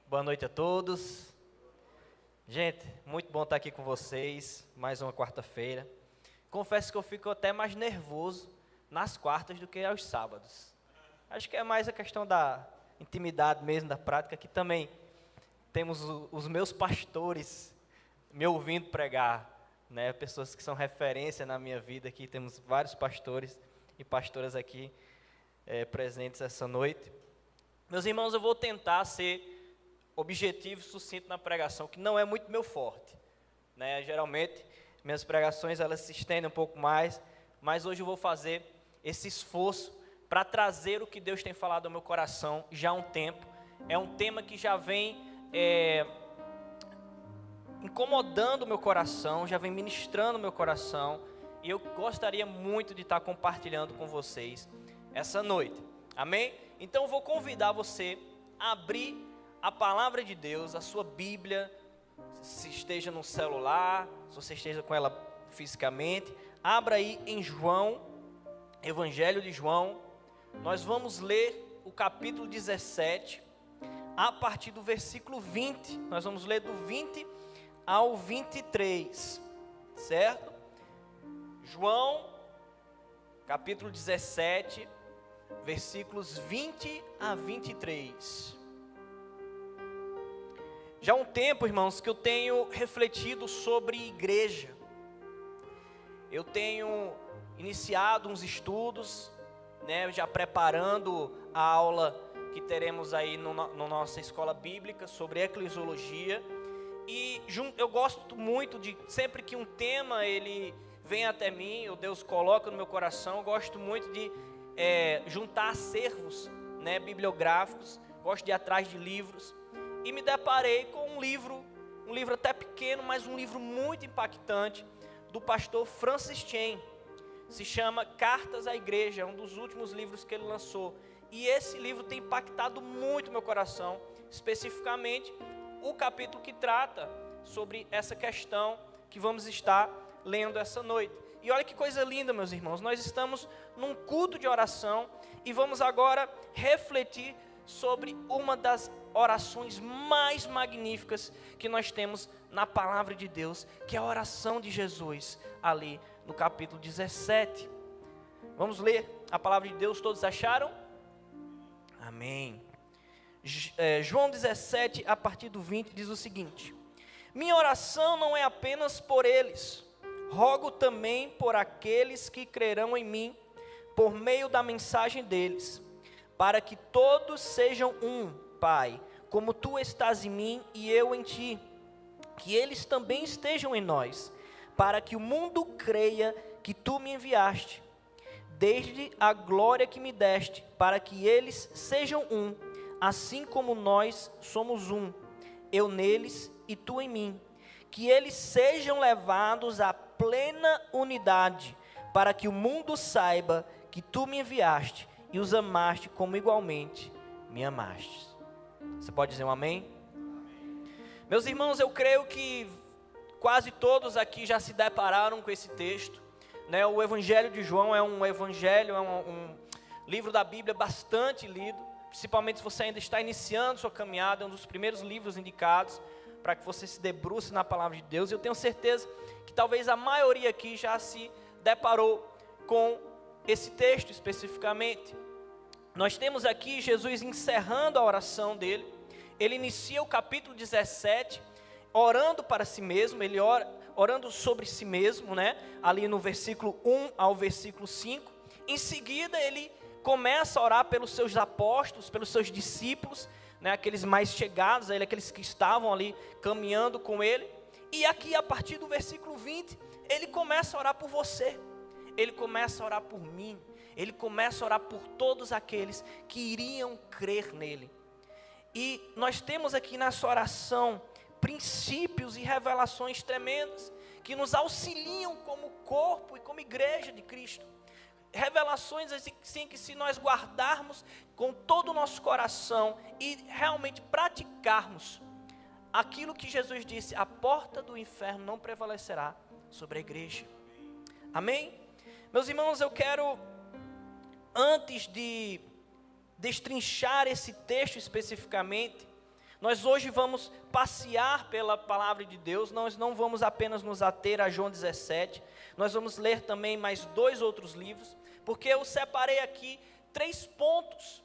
Boa noite a todos. Gente, muito bom estar aqui com vocês, mais uma quarta-feira. Confesso que eu fico até mais nervoso nas quartas do que aos sábados. Acho que é mais a questão da intimidade mesmo, da prática, que também temos os meus pastores me ouvindo pregar, né? Pessoas que são referência na minha vida aqui, temos vários pastores e pastoras aqui presentes essa noite. Meus irmãos, eu vou tentar ser objetivo, sucinto na pregação, que não é muito meu forte, né? Geralmente, minhas pregações, elas se estendem um pouco mais, mas hoje eu vou fazer esse esforço para trazer o que Deus tem falado ao meu coração já há um tempo. É um tema que já vem incomodando o meu coração, já vem ministrando o meu coração, e eu gostaria muito de estar compartilhando com vocês essa noite, amém? Então eu vou convidar você a abrir a palavra de Deus, a sua Bíblia, se esteja no celular, se você esteja com ela fisicamente, abra aí em João, Evangelho de João. Nós vamos ler o capítulo 17, a partir do versículo 20, nós vamos ler do 20 ao 23, certo? João, capítulo 17, versículos 20 a 23. Já há um tempo, irmãos, que eu tenho refletido sobre igreja. Eu tenho iniciado uns estudos, né, já preparando a aula que teremos aí na nossa escola bíblica sobre eclesiologia. E eu gosto muito de, sempre que um tema ele vem até mim, ou Deus coloca no meu coração, eu gosto muito de juntar acervos, né, bibliográficos, gosto de ir atrás de livros. E me deparei com um livro até pequeno, mas um livro muito impactante, do pastor Francis Chan. Se chama Cartas à Igreja, é um dos últimos livros que ele lançou. E esse livro tem impactado muito meu coração, especificamente o capítulo que trata sobre essa questão que vamos estar lendo essa noite. E olha que coisa linda, meus irmãos, nós estamos num culto de oração e vamos agora refletir sobre uma das orações mais magníficas que nós temos na palavra de Deus, que é a oração de Jesus, ali no capítulo 17. Vamos ler a palavra de Deus, todos acharam? Amém. João 17, a partir do 20, diz o seguinte: minha oração não é apenas por eles, rogo também por aqueles que crerão em mim, por meio da mensagem deles, para que todos sejam um, Pai, como Tu estás em mim e eu em Ti, que eles também estejam em nós, para que o mundo creia que Tu me enviaste, desde a glória que me deste, para que eles sejam um, assim como nós somos um, eu neles e Tu em mim, que eles sejam levados à plena unidade, para que o mundo saiba que Tu me enviaste e os amaste como igualmente me amaste. Você pode dizer um amém? Meus irmãos, eu creio que quase todos aqui já se depararam com esse texto, né? O Evangelho de João é um livro da Bíblia bastante lido, principalmente se você ainda está iniciando sua caminhada, é um dos primeiros livros indicados para que você se debruce na palavra de Deus. Eu tenho certeza que talvez a maioria aqui já se deparou com esse texto especificamente. Nós temos aqui Jesus encerrando a oração dele. Ele inicia o capítulo 17 orando para si mesmo, ele orando sobre si mesmo, né? Ali no versículo 1 ao versículo 5. Em seguida ele começa a orar pelos seus apóstolos, pelos seus discípulos, né? Aqueles mais chegados a ele, aqueles que estavam ali caminhando com ele. E aqui a partir do versículo 20, ele começa a orar por você. Ele começa a orar por mim, ele começa a orar por todos aqueles que iriam crer nele. E nós temos aqui nessa oração princípios e revelações tremendas, que nos auxiliam como corpo e como igreja de Cristo. Revelações assim que se nós guardarmos com todo o nosso coração e realmente praticarmos aquilo que Jesus disse, a porta do inferno não prevalecerá sobre a igreja. Amém? Meus irmãos, eu quero, antes de destrinchar esse texto especificamente, Nós hoje vamos passear pela palavra de Deus, nós não vamos apenas nos ater a João 17, nós vamos ler também mais 2 outros livros, porque eu separei aqui 3 pontos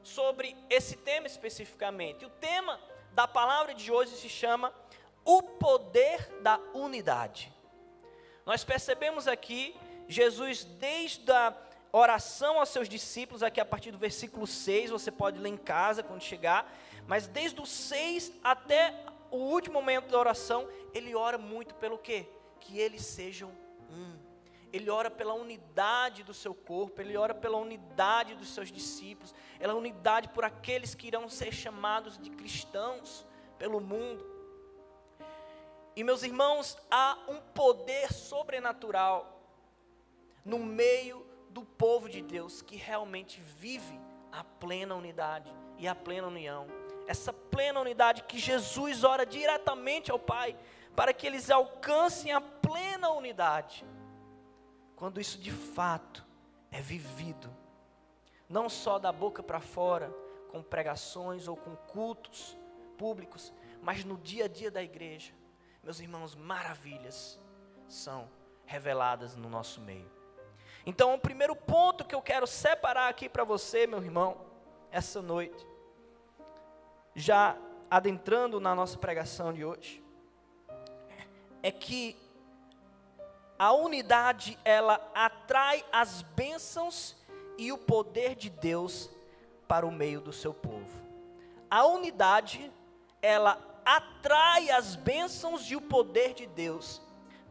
sobre esse tema especificamente. O tema da palavra de hoje se chama o poder da unidade. Nós percebemos aqui, Jesus desde a oração aos seus discípulos, aqui a partir do versículo 6, você pode ler em casa quando chegar, mas desde o 6 até o último momento da oração, ele ora muito pelo quê? Que eles sejam um. Ele ora pela unidade do seu corpo, ele ora pela unidade dos seus discípulos, pela unidade por aqueles que irão ser chamados de cristãos pelo mundo. E meus irmãos, há um poder sobrenatural no meio do povo de Deus que realmente vive a plena unidade e a plena união. Essa plena unidade que Jesus ora diretamente ao Pai, para que eles alcancem a plena unidade. Quando isso de fato é vivido, não só da boca para fora, com pregações ou com cultos públicos, mas no dia a dia da igreja, meus irmãos, maravilhas são reveladas no nosso meio. Então, o primeiro ponto que eu quero separar aqui para você, meu irmão, essa noite, já adentrando na nossa pregação de hoje, é que a unidade, ela atrai as bênçãos e o poder de Deus para o meio do seu povo. A unidade, ela atrai as bênçãos e o poder de Deus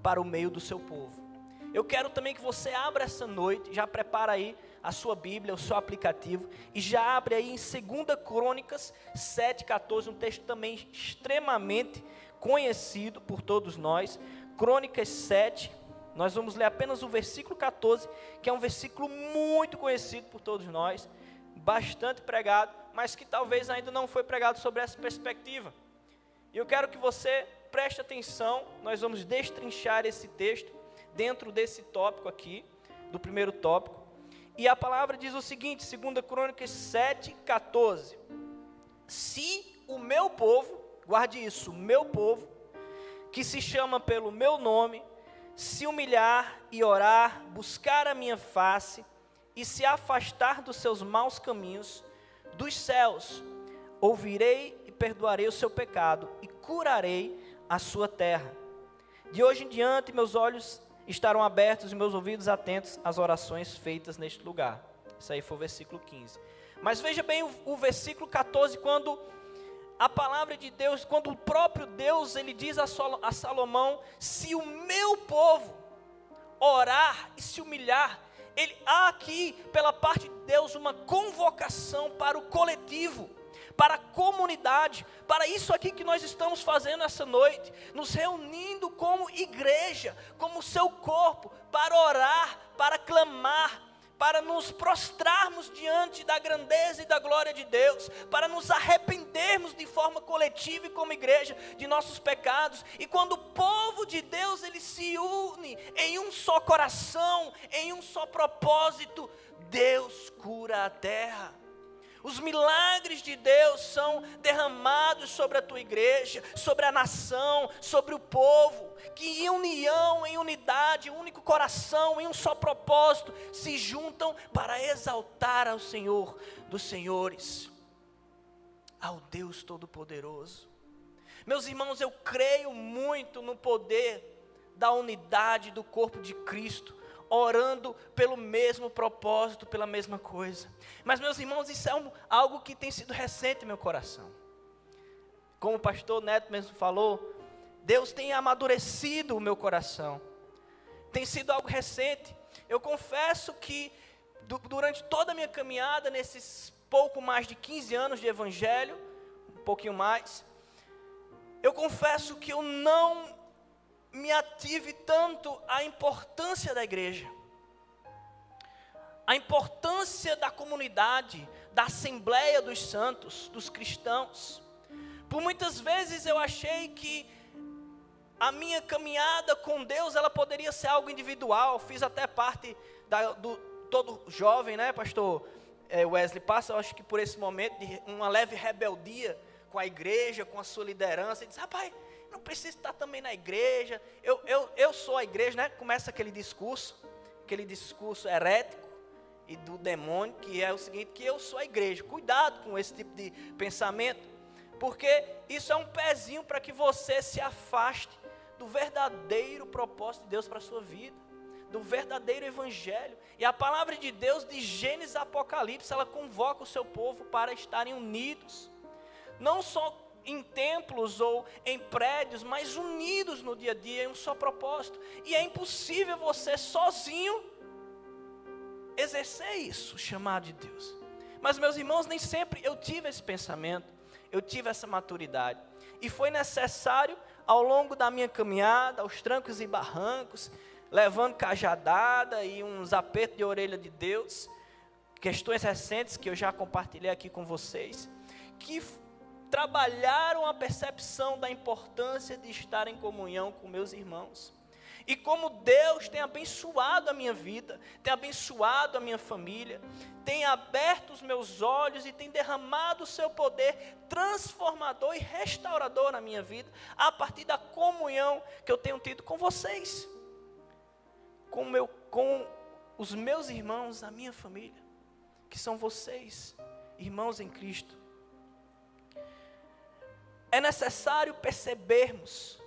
para o meio do seu povo. Eu quero também que você abra essa noite, já prepara aí a sua Bíblia, o seu aplicativo, e já abre aí em 2 Crônicas 7,14, um texto também extremamente conhecido por todos nós. Crônicas 7, nós vamos ler apenas o versículo 14, que é um versículo muito conhecido por todos nós, bastante pregado, mas que talvez ainda não foi pregado sobre essa perspectiva. E eu quero que você preste atenção, nós vamos destrinchar esse texto dentro desse tópico aqui, do primeiro tópico. E a palavra diz o seguinte, 2 Crônicas 7,14. Se o meu povo, guarde isso, o meu povo, que se chama pelo meu nome, se humilhar e orar, buscar a minha face e se afastar dos seus maus caminhos, dos céus, ouvirei e perdoarei o seu pecado e curarei a sua terra. De hoje em diante, meus olhos estarão abertos e meus ouvidos atentos às orações feitas neste lugar. Isso aí foi o versículo 15. Mas veja bem o versículo 14, quando a palavra de Deus, quando o próprio Deus, ele diz a Salomão, se o meu povo orar e se humilhar, há aqui, pela parte de Deus, uma convocação para o coletivo, para a comunidade, para isso aqui que nós estamos fazendo essa noite, nos reunindo como igreja, como seu corpo, para orar, para clamar, para nos prostrarmos diante da grandeza e da glória de Deus, para nos arrependermos de forma coletiva e como igreja de nossos pecados. E quando o povo de Deus, ele se une em um só coração, em um só propósito, Deus cura a terra. Os milagres de Deus são derramados sobre a tua igreja, sobre a nação, sobre o povo, que em união, em unidade, um único coração, em um só propósito, se juntam para exaltar ao Senhor dos senhores, ao Deus Todo-Poderoso. Meus irmãos, eu creio muito no poder da unidade do corpo de Cristo, orando pelo mesmo propósito, pela mesma coisa. Mas, meus irmãos, isso é algo que tem sido recente em meu coração. Como o pastor Neto mesmo falou, Deus tem amadurecido o meu coração. Tem sido algo recente. Eu confesso que durante toda a minha caminhada, nesses pouco mais de 15 anos de evangelho, um pouquinho mais, eu confesso que eu não me ative tanto à importância da igreja, a importância da comunidade, da Assembleia dos Santos, dos cristãos. Por muitas vezes eu achei que a minha caminhada com Deus, ela poderia ser algo individual. Fiz até parte do todo jovem, né, pastor Wesley, passa, eu acho que por esse momento de uma leve rebeldia com a igreja, com a sua liderança, e diz, rapaz, não preciso estar também na igreja, eu sou a igreja, né? Começa aquele discurso herético e do demônio, que é o seguinte, que eu sou a igreja. Cuidado com esse tipo de pensamento, porque isso é um pezinho para que você se afaste do verdadeiro propósito de Deus para a sua vida, do verdadeiro evangelho. E a palavra de Deus, de Gênesis a Apocalipse, ela convoca o seu povo para estarem unidos, não só em templos ou em prédios, mas unidos no dia a dia em um só propósito. E é impossível você sozinho exercer isso, o chamado de Deus. Mas, meus irmãos, nem sempre eu tive esse pensamento, eu tive essa maturidade. E foi necessário, ao longo da minha caminhada, aos trancos e barrancos, levando cajadada e uns apertos de orelha de Deus, questões recentes que eu já compartilhei aqui com vocês, que trabalharam a percepção da importância de estar em comunhão com meus irmãos. E como Deus tem abençoado a minha vida, tem abençoado a minha família, tem aberto os meus olhos e tem derramado o seu poder transformador e restaurador na minha vida, a partir da comunhão que eu tenho tido com vocês, com os meus irmãos, a minha família, que são vocês, irmãos em Cristo. É necessário percebermos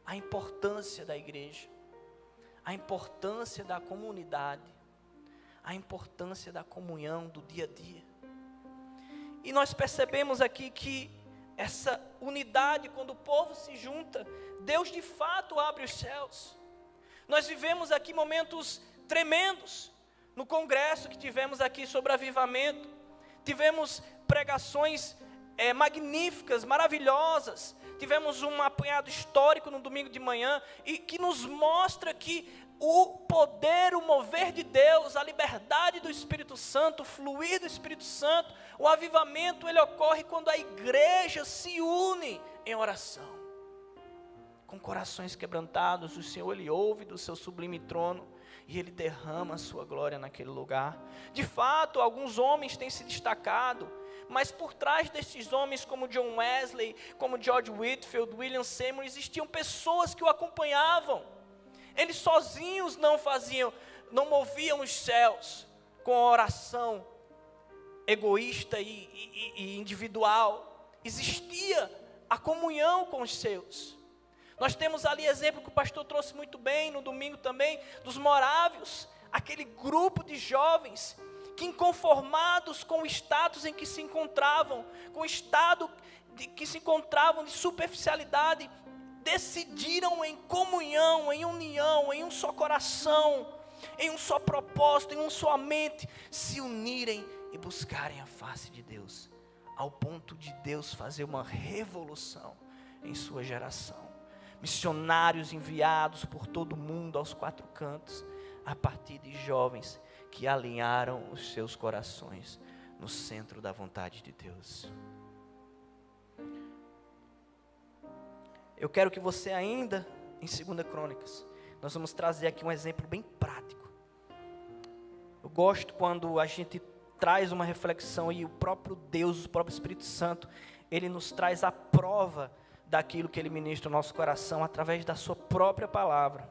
a importância da igreja, a importância da comunidade, a importância da comunhão do dia a dia. E nós percebemos aqui que essa unidade, quando o povo se junta, Deus de fato abre os céus. Nós vivemos aqui momentos tremendos, no congresso que tivemos aqui sobre avivamento, tivemos pregações magníficas, maravilhosas, tivemos um apanhado histórico no domingo de manhã, e que nos mostra que o poder, o mover de Deus, a liberdade do Espírito Santo, o fluir do Espírito Santo, o avivamento, ele ocorre quando a igreja se une em oração, com corações quebrantados. O Senhor, ele ouve do seu sublime trono, e ele derrama a sua glória naquele lugar. De fato, alguns homens têm se destacado, mas por trás desses homens, como John Wesley, como George Whitefield, William Seymour, existiam pessoas que o acompanhavam. Eles sozinhos não moviam os céus com a oração egoísta e individual. Existia a comunhão com os seus. Nós temos ali exemplo que o pastor trouxe muito bem no domingo também, dos morávios, aquele grupo de jovens que, inconformados com o status em que se encontravam, com o estado que se encontravam de superficialidade, decidiram em comunhão, em união, em um só coração, em um só propósito, em uma só mente, se unirem e buscarem a face de Deus, ao ponto de Deus fazer uma revolução em sua geração. Missionários enviados por todo o mundo, aos quatro cantos, a partir de jovens que alinharam os seus corações no centro da vontade de Deus. Eu quero que você ainda, em 2 Crônicas, nós vamos trazer aqui um exemplo bem prático. Eu gosto quando a gente traz uma reflexão e o próprio Deus, o próprio Espírito Santo, ele nos traz a prova daquilo que ele ministra no nosso coração através da sua própria palavra.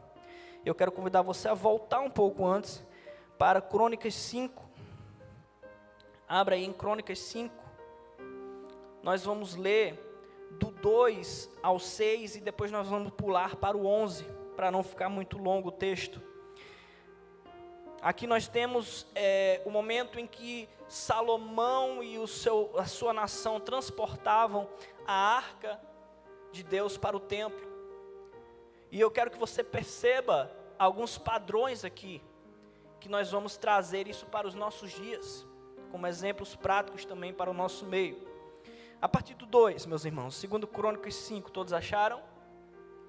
Eu quero convidar você a voltar um pouco antes para Crônicas 5. Abra aí em Crônicas 5. Nós vamos ler do 2 ao 6 e depois nós vamos pular para o 11, para não ficar muito longo o texto. Aqui nós temos o momento em que Salomão e a sua nação transportavam a arca de Deus para o templo. E eu quero que você perceba alguns padrões aqui, que nós vamos trazer isso para os nossos dias, como exemplos práticos também para o nosso meio. A partir do 2, meus irmãos, 2 Crônicas 5, todos acharam?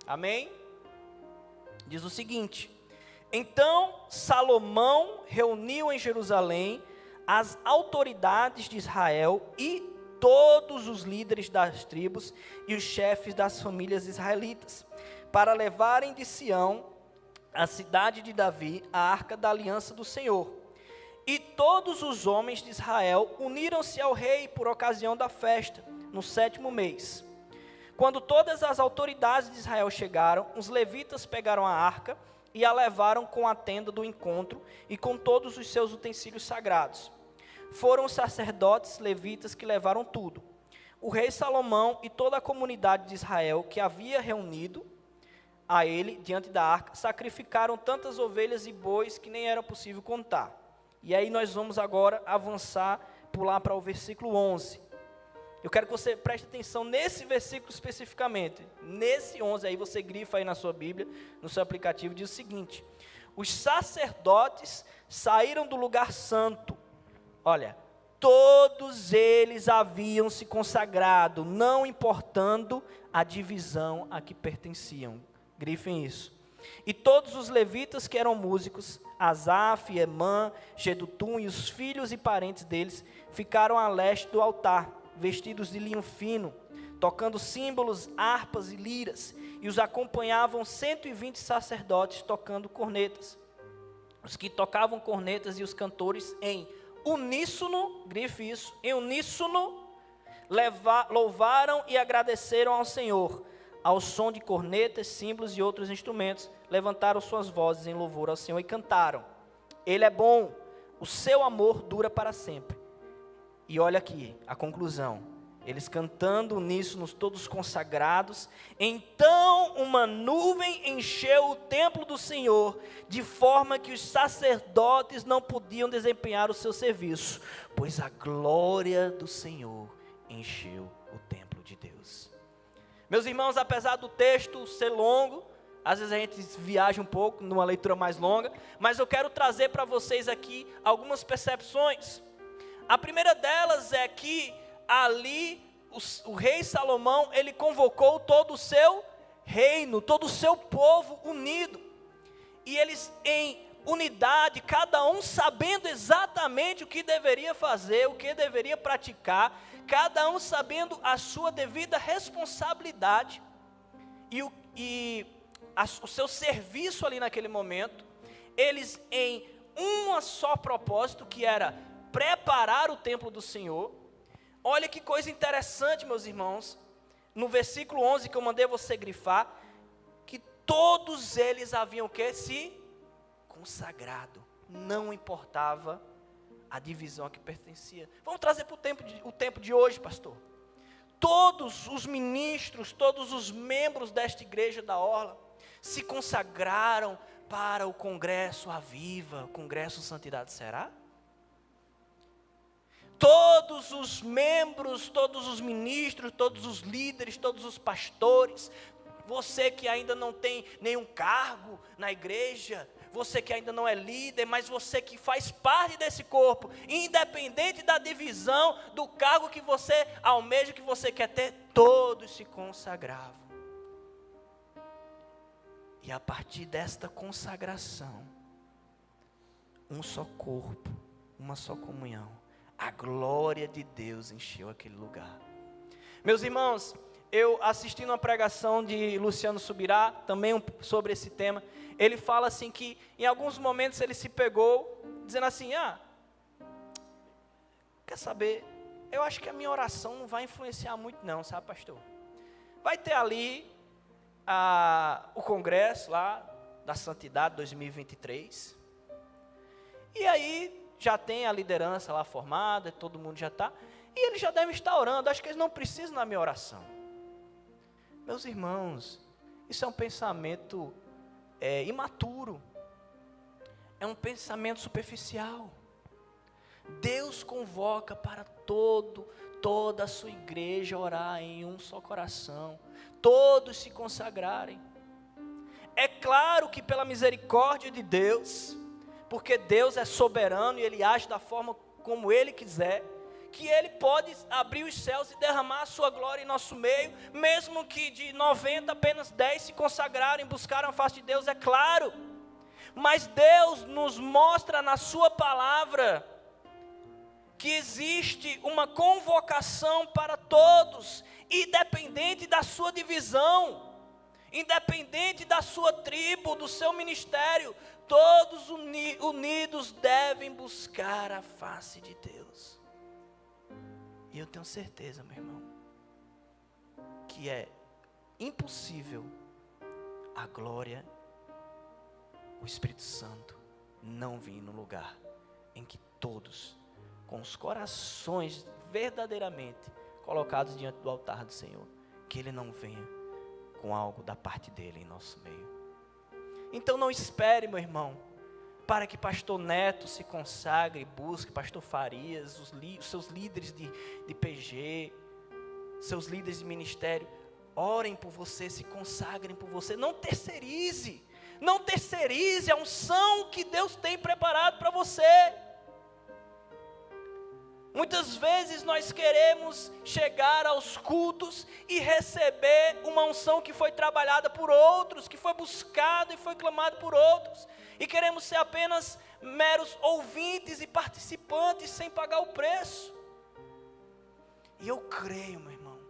Amém? Diz o seguinte: então Salomão reuniu em Jerusalém as autoridades de Israel e todos os líderes das tribos e os chefes das famílias israelitas, para levarem de Sião, a cidade de Davi, a arca da aliança do Senhor. E todos os homens de Israel uniram-se ao rei por ocasião da festa, no 7º mês. Quando todas as autoridades de Israel chegaram, os levitas pegaram a arca e a levaram com a tenda do encontro e com todos os seus utensílios sagrados. Foram os sacerdotes levitas que levaram tudo. O rei Salomão e toda a comunidade de Israel que havia reunido a ele diante da arca, sacrificaram tantas ovelhas e bois que nem era possível contar. E aí nós vamos agora avançar, pular para o versículo 11. Eu quero que você preste atenção nesse versículo especificamente. Nesse 11 aí, você grifa aí na sua Bíblia, no seu aplicativo, diz o seguinte: os sacerdotes saíram do lugar santo. Olha, todos eles haviam se consagrado, não importando a divisão a que pertenciam. Grifem isso. E todos os levitas que eram músicos, Asaf, Emã, Jedutum e os filhos e parentes deles, ficaram a leste do altar, vestidos de linho fino, tocando símbolos, harpas e liras, e os acompanhavam 120 sacerdotes tocando cornetas. Os que tocavam cornetas e os cantores em uníssono, grife isso, em uníssono, louvaram e agradeceram ao Senhor. Ao som de cornetas, símbolos e outros instrumentos, levantaram suas vozes em louvor ao Senhor e cantaram: Ele é bom, o seu amor dura para sempre. E olha aqui a conclusão, eles cantando uníssonos, todos consagrados. Então uma nuvem encheu o templo do Senhor, de forma que os sacerdotes não podiam desempenhar o seu serviço, pois a glória do Senhor encheu o templo de Deus. Meus irmãos, apesar do texto ser longo, às vezes a gente viaja um pouco numa leitura mais longa, mas eu quero trazer para vocês aqui algumas percepções. A primeira delas é que ali o rei Salomão, ele convocou todo o seu reino, todo o seu povo unido, e eles em unidade, cada um sabendo exatamente o que deveria fazer, o que deveria praticar, cada um sabendo a sua devida responsabilidade e o seu serviço ali naquele momento, eles em um só propósito, que era preparar o templo do Senhor. Olha que coisa interessante, meus irmãos, no versículo 11 que eu mandei você grifar, que todos eles haviam se consagrado, não importava a divisão a que pertencia. Vamos trazer para o tempo de hoje, pastor. Todos os ministros, todos os membros desta igreja da Orla se consagraram para o Congresso Aviva, o Congresso Santidade Será? Todos os membros, todos os ministros, todos os líderes, todos os pastores, você que ainda não tem nenhum cargo na igreja, você que ainda não é líder, mas você que faz parte desse corpo, independente da divisão, do cargo que você almeja, que você quer ter, todos se consagravam. E a partir desta consagração, um só corpo, uma só comunhão, a glória de Deus encheu aquele lugar. Meus irmãos, eu assisti uma pregação de Luciano Subirá, também sobre esse tema. Ele fala assim que em alguns momentos ele se pegou, dizendo assim: quer saber, eu acho que a minha oração não vai influenciar muito não, sabe, pastor? Vai ter ali o congresso lá da Santidade 2023, e aí já tem a liderança lá formada, todo mundo já está, e eles já devem estar orando, acho que eles não precisam da minha oração. Meus irmãos, isso é um pensamento imaturo, é um pensamento superficial. Deus convoca para toda a sua igreja orar em um só coração, todos se consagrarem. É claro que pela misericórdia de Deus, porque Deus é soberano e Ele age da forma como Ele quiser, que Ele pode abrir os céus e derramar a sua glória em nosso meio, mesmo que de 90 apenas 10 se consagrarem, buscaram a face de Deus, é claro. Mas Deus nos mostra na sua palavra que existe uma convocação para todos, independente da sua divisão, independente da sua tribo, do seu ministério, todos unidos devem buscar a face de Deus. E eu tenho certeza, meu irmão, que é impossível a glória, o Espírito Santo, não vir no lugar em que todos, com os corações verdadeiramente colocados diante do altar do Senhor, que Ele não venha com algo da parte dEle em nosso meio. Então não espere, meu irmão, para que pastor Neto se consagre e busque, pastor Farias, os seus líderes de PG, seus líderes de ministério, orem por você, se consagrem por você. Não terceirize a unção que Deus tem preparado para você. Muitas vezes nós queremos chegar aos cultos e receber uma unção que foi trabalhada por outros, que foi buscada e foi clamada por outros, e queremos ser apenas meros ouvintes e participantes sem pagar o preço. E eu creio, meu irmão,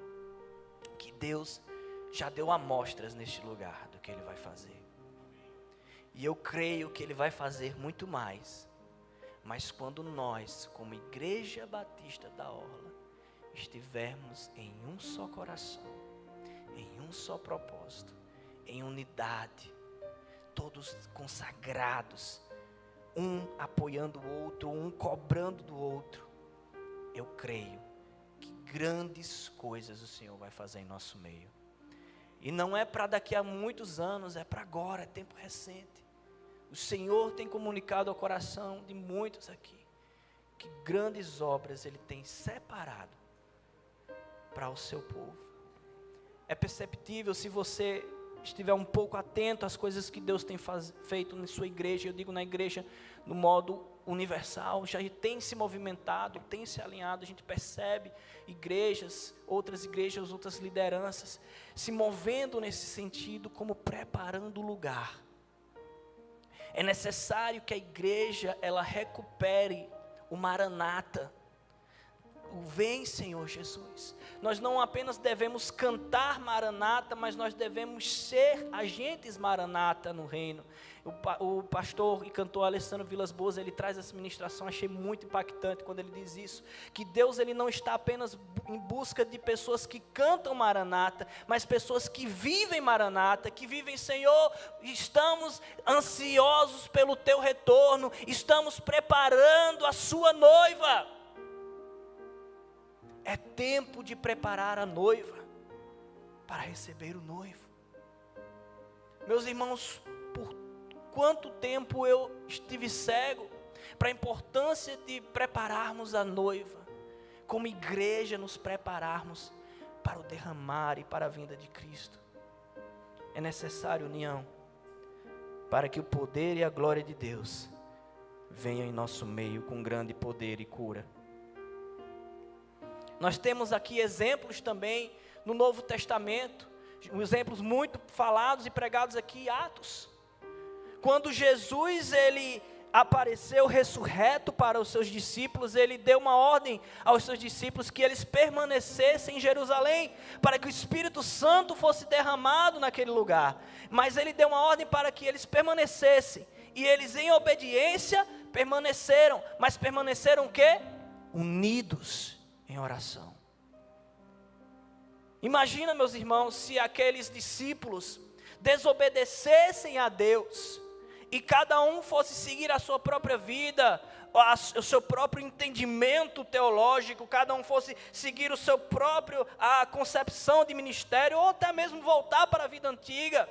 que Deus já deu amostras neste lugar do que Ele vai fazer. E eu creio que Ele vai fazer muito mais. Mas quando nós, como Igreja Batista da Orla, estivermos em um só coração, em um só propósito, em unidade, todos consagrados, um apoiando o outro, um cobrando do outro, eu creio que grandes coisas o Senhor vai fazer em nosso meio. E não é para daqui a muitos anos, é para agora, é tempo recente. O Senhor tem comunicado ao coração de muitos aqui, que grandes obras Ele tem separado para o seu povo. É perceptível se você estiver um pouco atento às coisas que Deus tem feito na sua igreja. Eu digo na igreja no modo universal, já tem se movimentado, tem se alinhado. A gente percebe igrejas, outras lideranças se movendo nesse sentido, como preparando o lugar. É necessário que a igreja, ela recupere o Maranata, o Vem Senhor Jesus. Nós não apenas devemos cantar Maranata, mas nós devemos ser agentes Maranata no reino. O pastor e cantor Alessandro Vilas Boas, ele traz essa ministração, achei muito impactante quando ele diz isso, que Deus, ele não está apenas em busca de pessoas que cantam Maranata, mas pessoas que vivem Maranata, que vivem, Senhor, estamos ansiosos pelo teu retorno, estamos preparando a sua noiva. É tempo de preparar a noiva para receber o noivo. Meus irmãos, por quanto tempo eu estive cego para a importância de prepararmos a noiva, como igreja nos prepararmos para o derramar e para a vinda de Cristo. É necessário união para que o poder e a glória de Deus venham em nosso meio com grande poder e cura. Nós temos aqui exemplos também no Novo Testamento, exemplos muito falados e pregados aqui, Atos. Quando Jesus, ele apareceu ressurreto para os seus discípulos, ele deu uma ordem aos seus discípulos que eles permanecessem em Jerusalém, para que o Espírito Santo fosse derramado naquele lugar. Mas ele deu uma ordem para que eles permanecessem, e eles em obediência permaneceram, mas permaneceram o quê? Unidos em oração. Imagina, meus irmãos, se aqueles discípulos desobedecessem a Deus e cada um fosse seguir a sua própria vida, o seu próprio entendimento teológico, cada um fosse seguir o seu próprio a concepção de ministério, ou até mesmo voltar para a vida antiga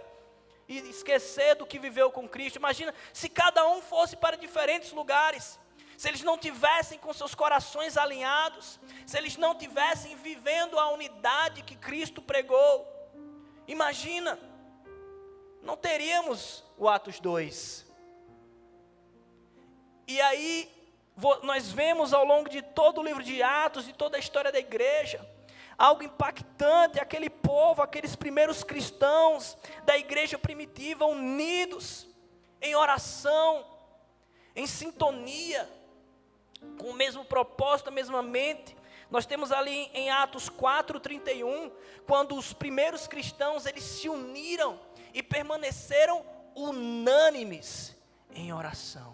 e esquecer do que viveu com Cristo. Imagina se cada um fosse para diferentes lugares, se eles não tivessem com seus corações alinhados, se eles não tivessem vivendo a unidade que Cristo pregou. Imagina, não teríamos o Atos 2. E aí, nós vemos ao longo de todo o livro de Atos e toda a história da igreja, algo impactante, aquele povo, aqueles primeiros cristãos da igreja primitiva, unidos em oração, em sintonia, com o mesmo propósito, a mesma mente. Nós temos ali em Atos 4:31, quando os primeiros cristãos, eles se uniram e permaneceram unânimes em oração,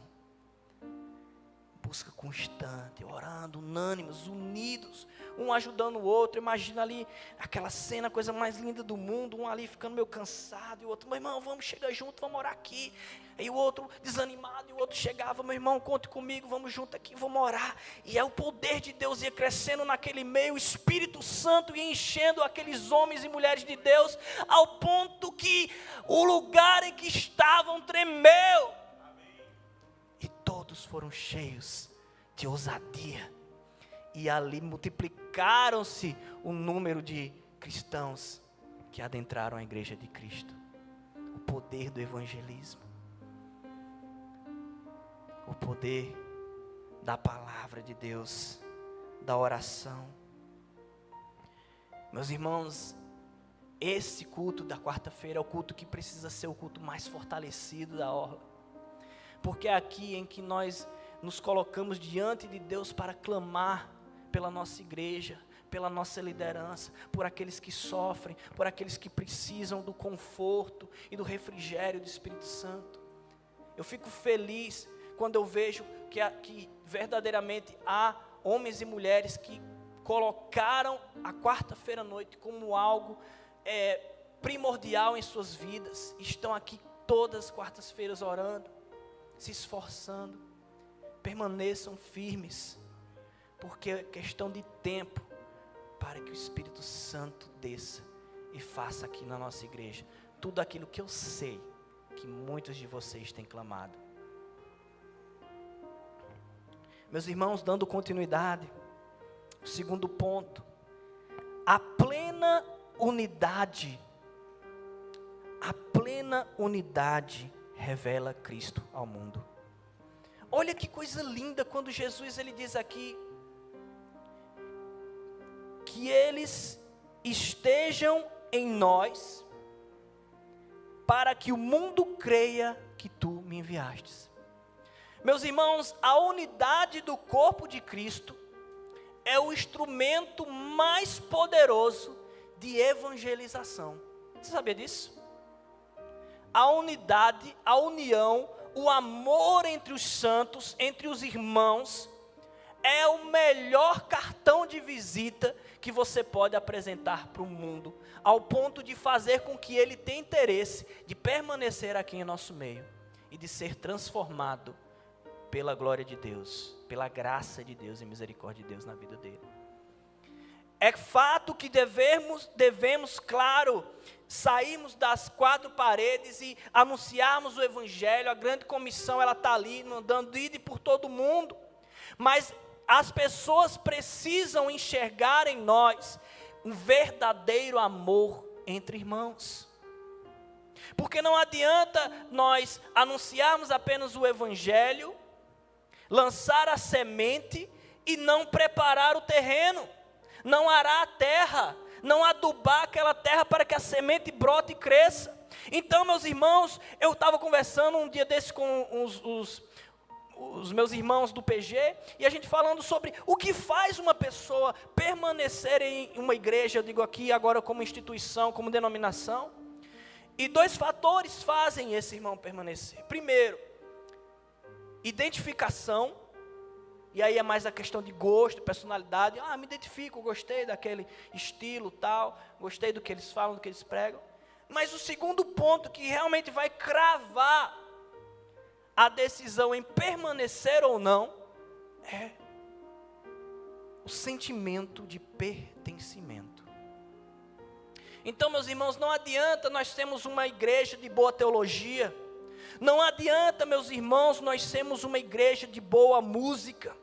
busca constante, orando, unânimes, unidos, um ajudando o outro. Imagina ali aquela cena, a coisa mais linda do mundo, um ali ficando meio cansado, e o outro, meu irmão, vamos chegar junto, vamos orar aqui. E o outro desanimado, e o outro chegava, meu irmão, conte comigo, vamos junto aqui, vamos orar. E aí o poder de Deus ia crescendo naquele meio, o Espírito Santo ia enchendo aqueles homens e mulheres de Deus, ao ponto que o lugar em que estavam tremeu. E todos foram cheios de ousadia. E ali multiplicaram-se o número de cristãos que adentraram a igreja de Cristo. O poder do evangelismo. O poder da palavra de Deus, da oração. Meus irmãos, esse culto da quarta-feira é o culto que precisa ser o culto mais fortalecido da orla. Porque é aqui em que nós nos colocamos diante de Deus para clamar pela nossa igreja, pela nossa liderança, por aqueles que sofrem, por aqueles que precisam do conforto e do refrigério do Espírito Santo. Eu fico feliz quando eu vejo que verdadeiramente há homens e mulheres que colocaram a quarta-feira à noite como algo primordial em suas vidas. Estão aqui todas as quartas-feiras orando, se esforçando. Permaneçam firmes, porque é questão de tempo para que o Espírito Santo desça e faça aqui na nossa igreja tudo aquilo que eu sei que muitos de vocês têm clamado. Meus irmãos, dando continuidade, o segundo ponto, a plena unidade revela Cristo ao mundo. Olha que coisa linda quando Jesus ele diz aqui que eles estejam em nós para que o mundo creia que tu me enviastes. Meus irmãos, a unidade do corpo de Cristo é o instrumento mais poderoso de evangelização. Você sabia disso? A unidade, a união, o amor entre os santos, entre os irmãos, é o melhor cartão de visita que você pode apresentar para o mundo, ao ponto de fazer com que ele tenha interesse de permanecer aqui em nosso meio e de ser transformado pela glória de Deus, pela graça de Deus e misericórdia de Deus na vida dele. É fato que devemos, claro, sairmos das quatro paredes e anunciarmos o Evangelho. A grande comissão, ela está ali, mandando ir por todo mundo. Mas as pessoas precisam enxergar em nós um verdadeiro amor entre irmãos. Porque não adianta nós anunciarmos apenas o Evangelho, lançar a semente e não preparar o terreno, não arar a terra, não adubar aquela terra para que a semente brote e cresça. Então, meus irmãos, eu estava conversando um dia desse com os meus irmãos do PG, e a gente falando sobre o que faz uma pessoa permanecer em uma igreja, eu digo aqui agora como instituição, como denominação, e dois fatores fazem esse irmão permanecer. Primeiro, identificação, e aí é mais a questão de gosto, personalidade. Me identifico, gostei daquele estilo tal, gostei do que eles falam, do que eles pregam. Mas o segundo ponto que realmente vai cravar a decisão em permanecer ou não é o sentimento de pertencimento. Então, meus irmãos, não adianta nós termos uma igreja de boa teologia, não adianta, meus irmãos, nós termos uma igreja de boa música,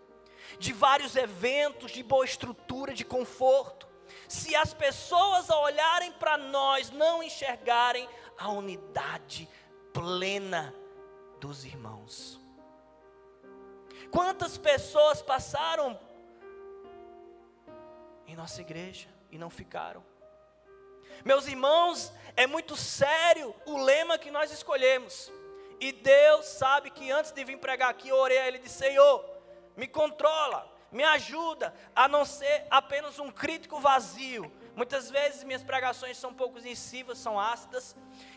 de vários eventos, de boa estrutura, de conforto, se as pessoas ao olharem para nós não enxergarem a unidade plena dos irmãos. Quantas pessoas passaram em nossa igreja e não ficaram? Meus irmãos, é muito sério o lema que nós escolhemos. E Deus sabe que antes de vir pregar aqui, eu orei a Ele e disse: Senhor, me controla, me ajuda a não ser apenas um crítico vazio, Muitas vezes minhas pregações são um pouco incisivas, são ácidas,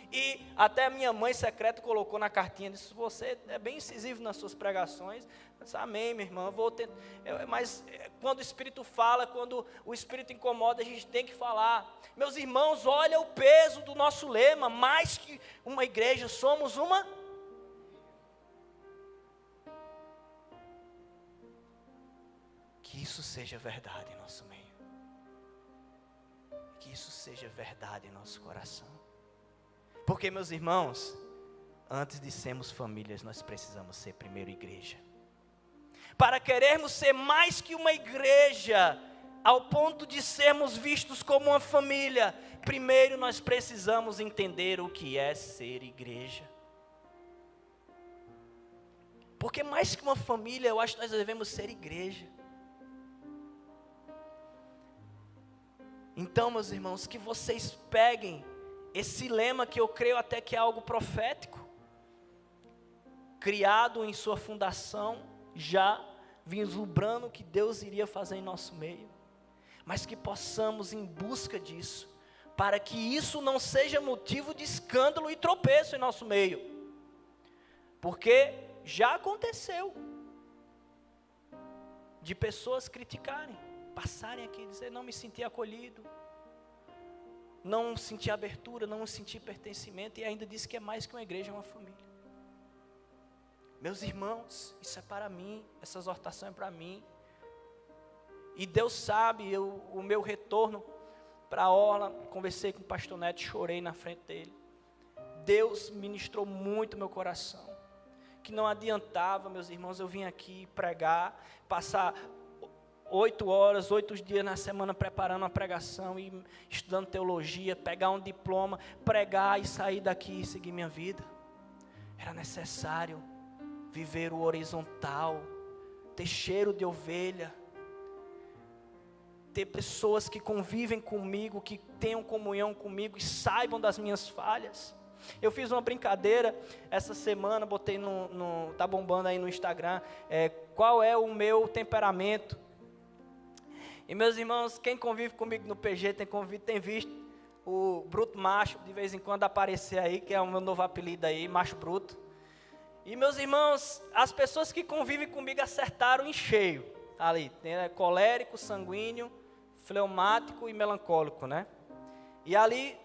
e até a minha mãe secreta colocou na cartinha, disse, você é bem incisivo nas suas pregações. Eu disse, amém, minha irmã, eu vou tentar. Mas quando o Espírito fala, quando o Espírito incomoda, a gente tem que falar. Meus irmãos, olha o peso do nosso lema, mais que uma igreja, somos uma. Que isso seja verdade em nosso meio. Que isso seja verdade em nosso coração. Porque, meus irmãos, antes de sermos famílias, nós precisamos ser primeiro igreja. Para querermos ser mais que uma igreja, ao ponto de sermos vistos como uma família, primeiro nós precisamos entender o que é ser igreja. Porque mais que uma família, eu acho que nós devemos ser igreja. Então, meus irmãos, que vocês peguem esse lema que eu creio até que é algo profético, criado em sua fundação, já vislumbrando o que Deus iria fazer em nosso meio, mas que possamos em busca disso, para que isso não seja motivo de escândalo e tropeço em nosso meio, porque já aconteceu, de pessoas criticarem, passarem aqui e dizer, não me senti acolhido, não senti abertura, não senti pertencimento, e ainda diz que é mais que uma igreja, é uma família. Meus irmãos, isso é para mim, essa exortação é para mim, e Deus sabe, o meu retorno para a Orla, conversei com o pastor Neto, chorei na frente dele, Deus ministrou muito meu coração, que não adiantava, meus irmãos, eu vim aqui pregar, passar 8 horas, 8 dias na semana preparando uma pregação e estudando teologia, pegar um diploma, pregar e sair daqui e seguir minha vida. Era necessário viver o horizontal, ter cheiro de ovelha, ter pessoas que convivem comigo, que tenham comunhão comigo e saibam das minhas falhas. Eu fiz uma brincadeira essa semana, botei tá bombando aí no Instagram, qual é o meu temperamento. E meus irmãos, quem convive comigo no PG tem visto o Bruto Macho, de vez em quando aparecer aí, que é o meu novo apelido aí, Macho Bruto. E meus irmãos, as pessoas que convivem comigo acertaram em cheio. Tá ali, colérico, sanguíneo, fleumático e melancólico, né? E ali,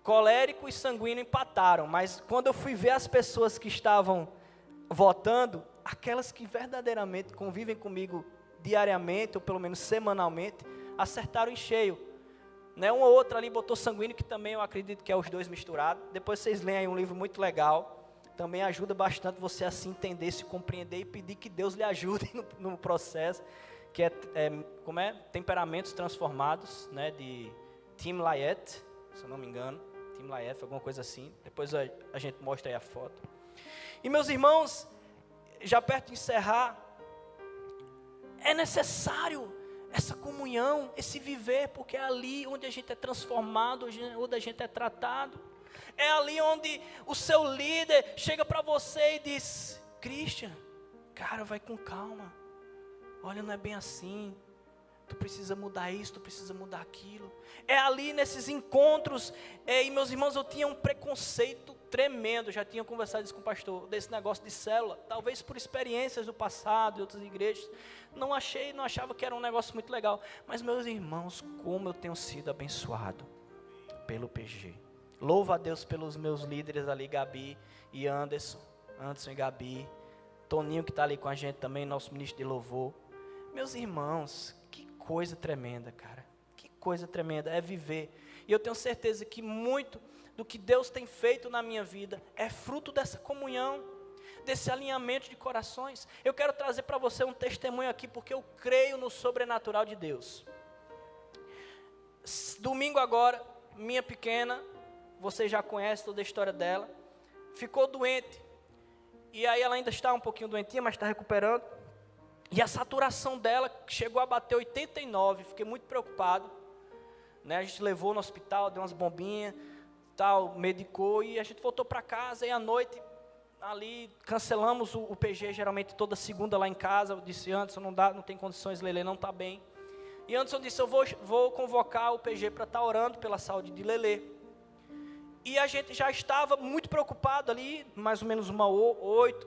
colérico e sanguíneo empataram, mas quando eu fui ver as pessoas que estavam votando, aquelas que verdadeiramente convivem comigo diariamente, ou pelo menos semanalmente, acertaram em cheio, né? Um ou outro ali botou sanguíneo, que também eu acredito que é os dois misturados. Depois vocês leem aí um livro muito legal, também ajuda bastante você a se entender, se compreender e pedir que Deus lhe ajude no processo, que como é? Temperamentos Transformados, né? De Tim LaHaye, se eu não me engano, Tim LaHaye, alguma coisa assim, depois a gente mostra aí a foto. E meus irmãos, já perto de encerrar, é necessário essa comunhão, esse viver, porque é ali onde a gente é transformado, onde a gente é tratado. É ali onde o seu líder chega para você e diz, Christian, cara, vai com calma. Olha, não é bem assim. Tu precisa mudar isso, tu precisa mudar aquilo. É ali nesses encontros, e meus irmãos, eu tinha um preconceito tremendo, já tinha conversado isso com o pastor, desse negócio de célula, talvez por experiências do passado, de outras igrejas, não achava que era um negócio muito legal, mas meus irmãos, como eu tenho sido abençoado pelo PG, louvo a Deus pelos meus líderes ali, Gabi e Anderson e Gabi, Toninho que está ali com a gente também, nosso ministro de louvor, meus irmãos, que coisa tremenda, cara, que coisa tremenda é viver, e eu tenho certeza que muito do que Deus tem feito na minha vida é fruto dessa comunhão, desse alinhamento de corações. Eu quero trazer para você um testemunho aqui, porque eu creio no sobrenatural de Deus. Domingo agora, minha pequena, você já conhece toda a história dela, ficou doente, e aí ela ainda está um pouquinho doentinha, mas está recuperando, e a saturação dela chegou a bater 89, fiquei muito preocupado, né? A gente levou no hospital, deu umas bombinhas, tal, medicou, e a gente voltou para casa, e à noite, ali, cancelamos o PG, geralmente toda segunda lá em casa, eu disse antes, não tem condições, Lele não está bem, E Anderson disse, eu vou convocar o PG para estar orando pela saúde de Lelê. E a gente já estava muito preocupado ali, mais ou menos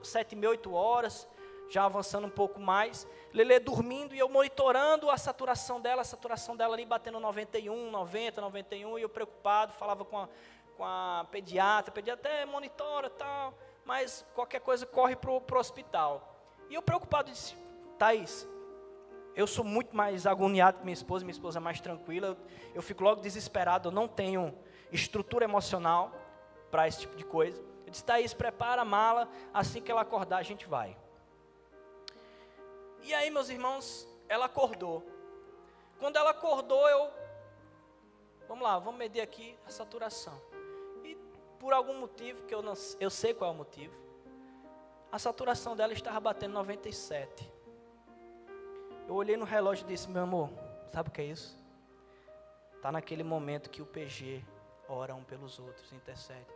7 e meia, 8 horas, já avançando um pouco mais. Lelê dormindo e eu monitorando a saturação dela ali batendo 91, 90, 91, e eu preocupado, falava com a pediatra até monitora e tal, mas qualquer coisa corre para o hospital. E eu preocupado, disse, Thaís, eu sou muito mais agoniado que minha esposa é mais tranquila, eu fico logo desesperado, eu não tenho estrutura emocional para esse tipo de coisa. Eu disse, Thaís, prepara a mala, assim que ela acordar a gente vai. E aí, meus irmãos, ela acordou. Quando ela acordou, vamos lá, vamos medir aqui a saturação. E por algum motivo, que eu sei qual é o motivo, a saturação dela estava batendo 97. Eu olhei no relógio e disse, meu amor, sabe o que é isso? Está naquele momento que o PG ora um pelos outros, intercede.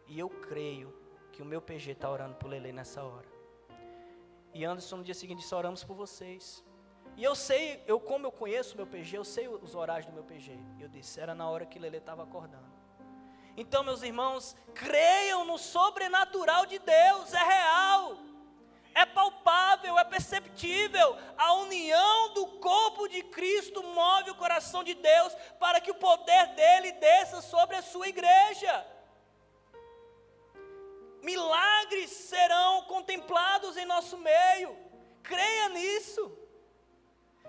E eu creio que o meu PG está orando por Lelê nessa hora. E Anderson no dia seguinte disse, oramos por vocês. E eu sei, como eu conheço o meu PG, eu sei os horários do meu PG. Eu disse, era na hora que Lelê estava acordando. Então, meus irmãos, creiam no sobrenatural de Deus, é real. É palpável, é perceptível. A união do corpo de Cristo move o coração de Deus para que o poder dele desça sobre a sua igreja. Milagres serão contemplados em nosso meio. Creia nisso.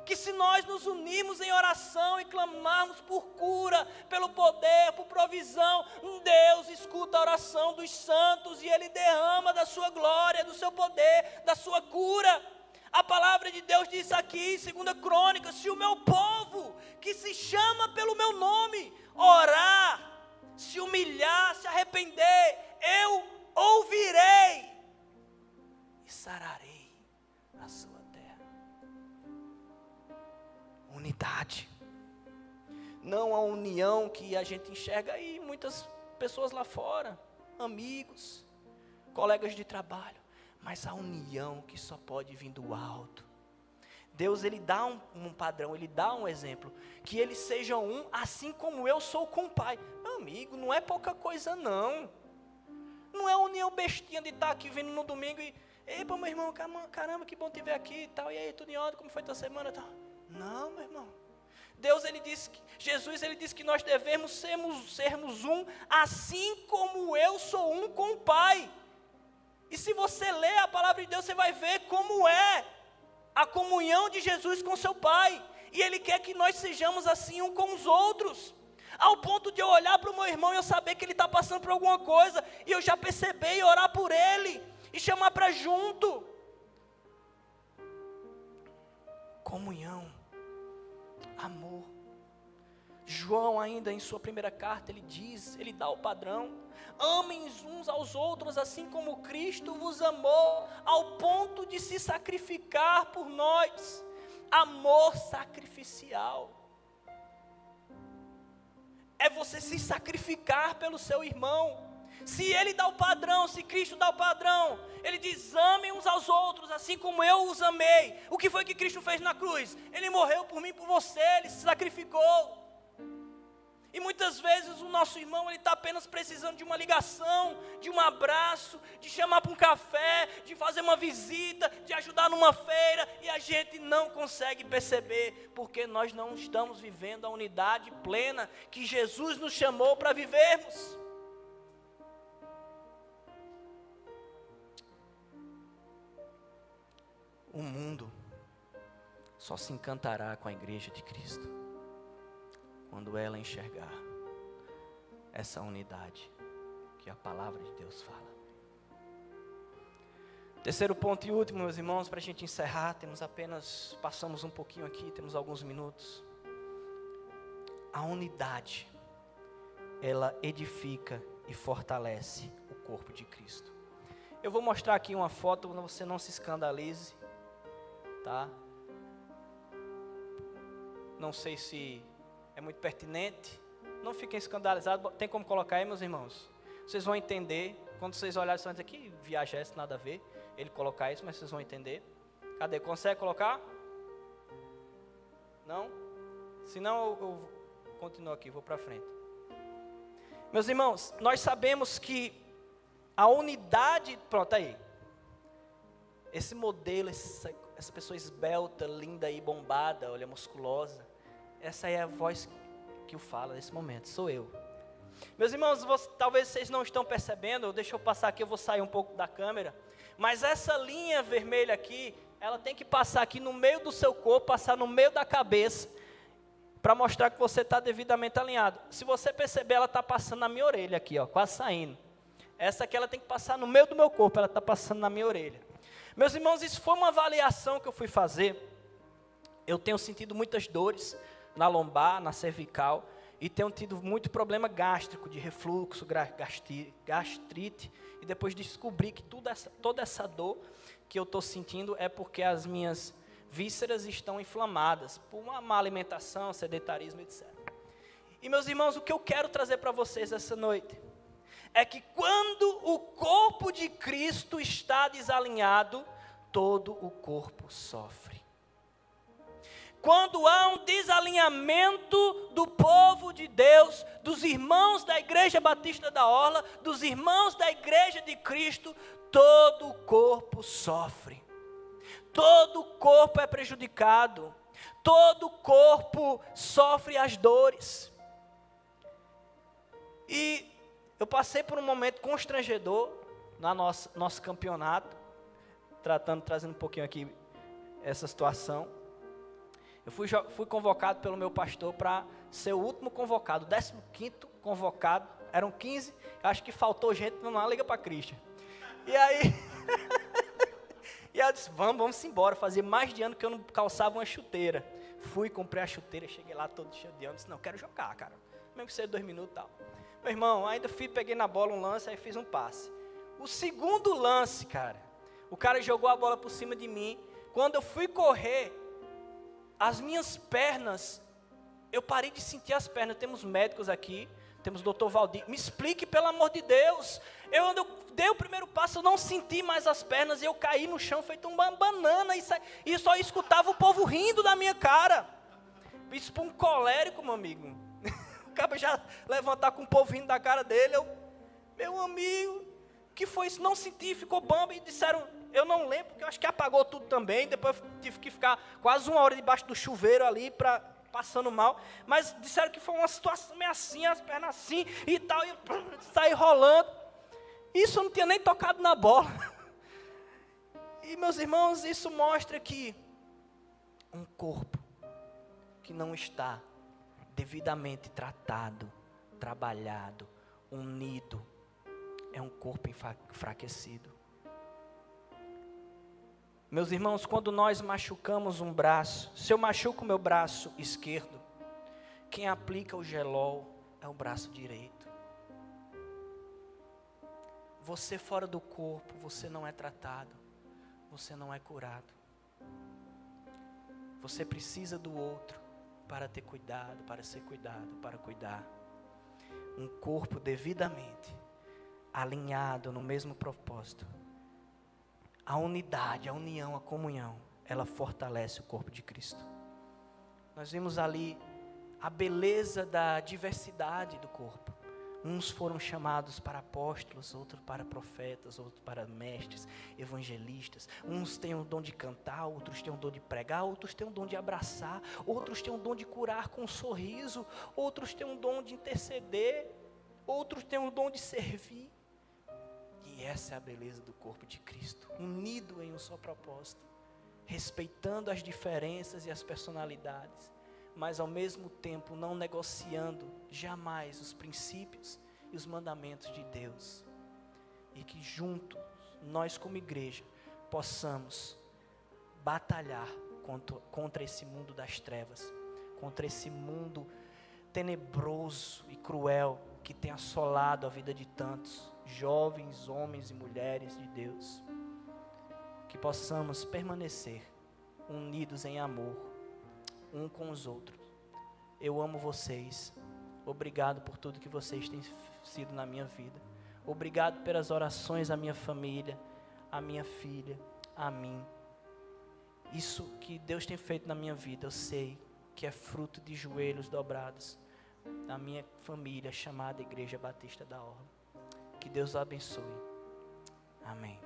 Que se nós nos unirmos em oração e clamarmos por cura, pelo poder, por provisão, Deus escuta a oração dos santos e Ele derrama da sua glória, do seu poder, da sua cura. A palavra de Deus diz aqui, em 2 Crônicas, se o meu povo, que se chama pelo meu nome, orar, se humilhar, se arrepender, eu ouvirei e sararei a sua terra. Unidade. Não a união que a gente enxerga aí, muitas pessoas lá fora, amigos, colegas de trabalho, mas a união que só pode vir do alto. Deus, Ele dá um padrão, Ele dá um exemplo, que eles sejam um, assim como eu sou com o Pai. Meu amigo, não é pouca coisa não. Não é união bestinha de estar aqui vindo no domingo e, epa, meu irmão, caramba, que bom te ver aqui e tal, e aí, tudo em ordem, como foi tua semana e tal. Não, meu irmão. Jesus, Ele disse que nós devemos sermos um, assim como eu sou um com o Pai. E se você ler a palavra de Deus, você vai ver como é a comunhão de Jesus com seu Pai. E Ele quer que nós sejamos assim um com os outros. Ao ponto de eu olhar para o meu irmão e eu saber que ele está passando por alguma coisa, e eu já perceber e orar por ele, e chamar para junto. Comunhão, amor. João ainda em sua primeira carta, ele dá o padrão. Amem uns aos outros, assim como Cristo vos amou, ao ponto de se sacrificar por nós. Amor sacrificial. É você se sacrificar pelo seu irmão. Se ele dá o padrão, se Cristo dá o padrão, ele diz, amem uns aos outros, assim como eu os amei. O que foi que Cristo fez na cruz? Ele morreu por mim, por você, ele se sacrificou. E muitas vezes o nosso irmão, ele está apenas precisando de uma ligação, de um abraço, de chamar para um café, de fazer uma visita, de ajudar numa feira, e a gente não consegue perceber, porque nós não estamos vivendo a unidade plena que Jesus nos chamou para vivermos. O mundo só se encantará com a igreja de Cristo quando ela enxergar essa unidade que a palavra de Deus fala. Terceiro ponto e último, meus irmãos, para a gente encerrar, passamos um pouquinho aqui, temos alguns minutos. A unidade, ela edifica e fortalece o corpo de Cristo. Eu vou mostrar aqui uma foto, você não se escandalize, tá? Não sei se é muito pertinente, não fiquem escandalizados, tem como colocar aí, meus irmãos? Vocês vão entender, quando vocês olharem, vocês vão dizer que viagem é essa, nada a ver, ele colocar isso, mas vocês vão entender. Cadê? Consegue colocar? Não? Senão eu continuo aqui, vou para frente. Meus irmãos, nós sabemos que a unidade, pronto aí. Esse modelo, essa pessoa esbelta, linda e bombada, olha, musculosa. Essa é a voz que o fala nesse momento, sou eu. Meus irmãos, talvez vocês não estão percebendo, deixa eu passar aqui, eu vou sair um pouco da câmera. Mas essa linha vermelha aqui, ela tem que passar aqui no meio do seu corpo, passar no meio da cabeça, para mostrar que você está devidamente alinhado. Se você perceber, ela está passando na minha orelha aqui, ó, quase saindo. Essa aqui ela tem que passar no meio do meu corpo, ela está passando na minha orelha. Meus irmãos, isso foi uma avaliação que eu fui fazer. Eu tenho sentido muitas dores na lombar, na cervical, e tenho tido muito problema gástrico, de refluxo, gastrite, e depois descobri que toda essa dor que eu estou sentindo é porque as minhas vísceras estão inflamadas, por uma má alimentação, sedentarismo, etc. E meus irmãos, o que eu quero trazer para vocês essa noite, é que quando o corpo de Cristo está desalinhado, todo o corpo sofre. Quando há um desalinhamento do povo de Deus, dos irmãos da Igreja Batista da Orla, dos irmãos da Igreja de Cristo, todo o corpo sofre. Todo o corpo é prejudicado. Todo o corpo sofre as dores. E eu passei por um momento constrangedor no nosso campeonato, trazendo um pouquinho aqui essa situação. Eu fui convocado pelo meu pastor para ser o último convocado, o 15º convocado, eram 15, acho que faltou gente, não liga para Cristian. E aí, e eu disse, vamos embora, fazia mais de ano que eu não calçava uma chuteira. Fui, comprei a chuteira, cheguei lá todo cheio de ano, disse, não, quero jogar, cara, mesmo que seja 2 minutos e tal. Meu irmão, ainda peguei na bola um lance, aí fiz um passe. O segundo lance, cara, o cara jogou a bola por cima de mim, quando eu fui correr, as minhas pernas, eu parei de sentir as pernas. Temos médicos aqui, temos o Dr. Valdir, me explique pelo amor de Deus. Quando eu dei o primeiro passo, eu não senti mais as pernas, e eu caí no chão feito uma banana, e só escutava o povo rindo da minha cara. Isso para um colérico, meu amigo. O cara já levantar com o povo rindo da cara dele, meu amigo, que foi isso? Não senti, ficou bamba, e disseram, eu não lembro, porque eu acho que apagou tudo também, depois eu tive que ficar quase 1 hora debaixo do chuveiro ali, passando mal, mas disseram que foi uma situação meio assim, as pernas assim, e tal, e eu saí rolando, isso eu não tinha nem tocado na bola, e meus irmãos, isso mostra que um corpo que não está devidamente tratado, trabalhado, unido, é um corpo enfraquecido. Meus irmãos, quando nós machucamos um braço, se eu machuco o meu braço esquerdo, quem aplica o gelol é o braço direito. Você fora do corpo, você não é tratado, você não é curado. Você precisa do outro para ter cuidado, para ser cuidado, para cuidar. Um corpo devidamente alinhado no mesmo propósito. A unidade, a união, a comunhão, ela fortalece o corpo de Cristo. Nós vimos ali a beleza da diversidade do corpo. Uns foram chamados para apóstolos, outros para profetas, outros para mestres, evangelistas. Uns têm o dom de cantar, outros têm o dom de pregar, outros têm o dom de abraçar, outros têm o dom de curar com um sorriso, outros têm o dom de interceder, outros têm o dom de servir. E essa é a beleza do corpo de Cristo, unido em um só propósito, respeitando as diferenças e as personalidades, mas ao mesmo tempo não negociando jamais os princípios e os mandamentos de Deus. E que juntos, nós como igreja, possamos batalhar contra esse mundo das trevas, contra esse mundo tenebroso e cruel que tem assolado a vida de tantos jovens, homens e mulheres de Deus. Que possamos permanecer unidos em amor, um com os outros. Eu amo vocês. Obrigado por tudo que vocês têm sido na minha vida. Obrigado pelas orações à minha família, à minha filha, a mim. Isso que Deus tem feito na minha vida, eu sei que é fruto de joelhos dobrados na minha família chamada Igreja Batista da Orla. Que Deus abençoe. Amém.